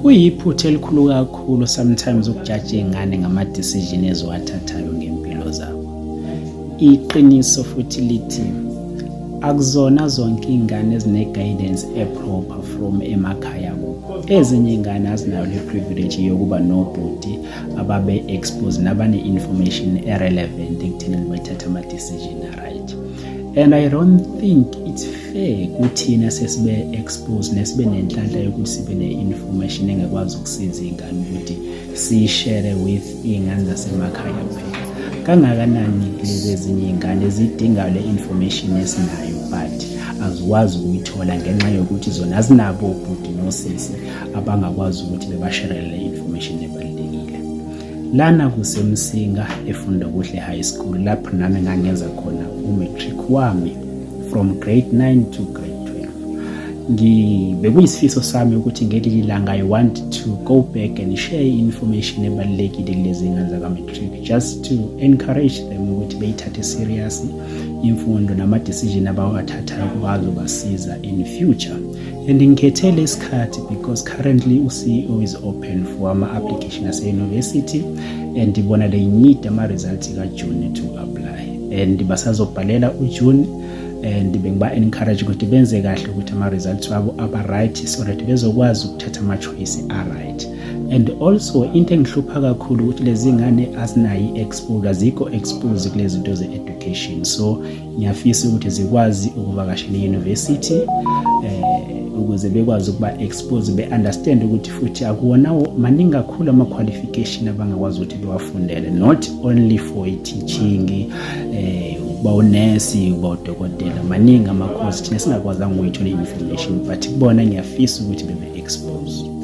Kuyiphutha elikhulu kakhulu sometimes ukujaja iy'ngane ngama-decision eziwathathayo ngempilo zabo. Iqiniso futhi lithi akuzona zonke iy'ngane ezine-guidance e-proper from emakhaya kubo. Ezinye iy'ngane azinayo le privilege yokuba nobhuti ababe-expose nabane-information e-relevant ekuthenini bathathe ama-decision right. And I don't think it's fair kuthina sesibe-expose nesibe nenhlanhla yokuthi sibe ne-information engakwazi ukusiza iy'ngane ukuthi siyishere with iy'ngane zasemakhaya kuphela. Kangakanani lezi ezinye iy'ngane zidinga le information esinayo but azikwazi ukuyithola ngenxa yokuthi zona azinabo obhuti nosisi abangakwazi ukuthi bebashere le information ebalulekile. Lana kuseMsinga eFundokuhle High School lapho nami ngangenza khona umatric wami from grade 9 to grade 12. Bekuyisifiso sami ukuthi ngeleli langa I want to go back and share information ebalulekile kulezi ngane zaka-matric just to encourage them ukuthi beyithathe serious imfundo nama-decision abawathathayo azobasiza in future. And ngikhethele isikhathi because currently u-CEO is open for ama-application ase-university and bona they need ama-results ka-June to apply and basazobhalela uJune. And bengiba-encourage ukuthi benze kahle ukuthi ama-results wabo aba-right so that bezokwazi ukuthatha ama-choice a-right. And also into engihlupha kakhulu ukuthi lezi ngane azinayo i-exposure, azikho expose kulezi zinto ze-education, so ngiyafisa ukuthi zikwazi ukuvakashela i-university ukuze bekwazi ukuba expose, be-understand ukuthi futhi akuwona maningi kakhulu ama-qualification abangakwazi ukuthi bewafundele, not only for teaching, ukuba unesi, ukuba udokotela, maningi ama-course thina singakwazanga ukuyithola i-information but kubona ngiyafisa ukuthi bebe-expose.